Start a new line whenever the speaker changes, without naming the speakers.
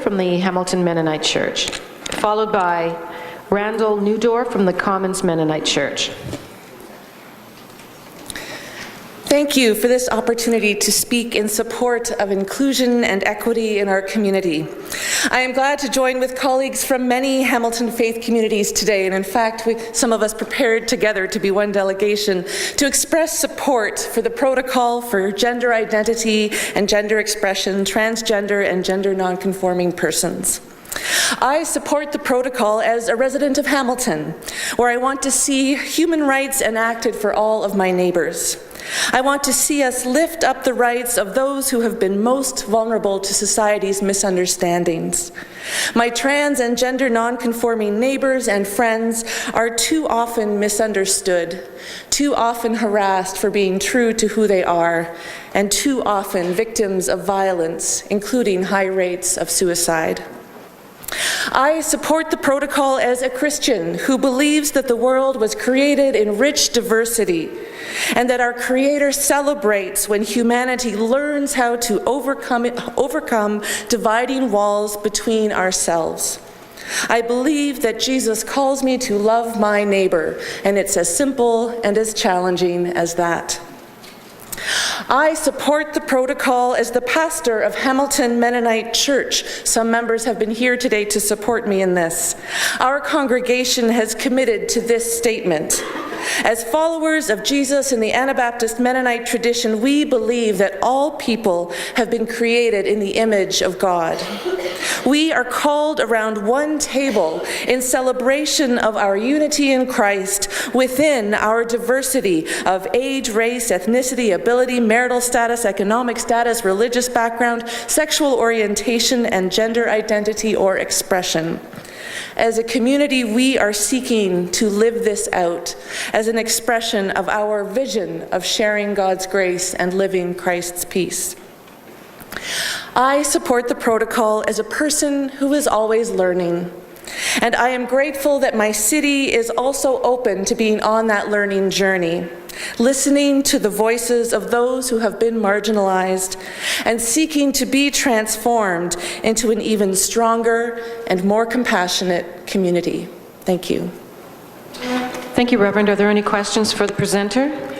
from the Hamilton Mennonite Church, followed by Randall Newdorf from the Commons Mennonite Church.
Thank you for this opportunity to speak in support of inclusion and equity in our community. I am glad to join with colleagues from many Hamilton faith communities today, and in fact, some of us prepared together to be one delegation to express support for the protocol for gender identity and gender expression, transgender and gender nonconforming persons. I support the protocol as a resident of Hamilton, where I want to see human rights enacted for all of my neighbors. I want to see us lift up the rights of those who have been most vulnerable to society's misunderstandings. My trans and gender nonconforming neighbors and friends are too often misunderstood, too often harassed for being true to who they are, and too often victims of violence, including high rates of suicide. I support the protocol as a Christian who believes that the world was created in rich diversity and that our Creator celebrates when humanity learns how to overcome dividing walls between ourselves. I believe that Jesus calls me to love my neighbor, and it's as simple and as challenging as that. I support the protocol as the pastor of Hamilton Mennonite Church. Some members have been here today to support me in this. Our congregation has committed to this statement. As followers of Jesus in the Anabaptist Mennonite tradition, we believe that all people have been created in the image of God. We are called around one table in celebration of our unity in Christ within our diversity of age, race, ethnicity, ability, marital status, economic status, religious background, sexual orientation, and gender identity or expression. As a community, we are seeking to live this out as an expression of our vision of sharing God's grace and living Christ's peace. I support the protocol as a person who is always learning, and I am grateful that my city is also open to being on that learning journey, listening to the voices of those who have been marginalized and seeking to be transformed into an even stronger and more compassionate community. Thank you.
Thank you, Reverend. Are there any questions for the presenter?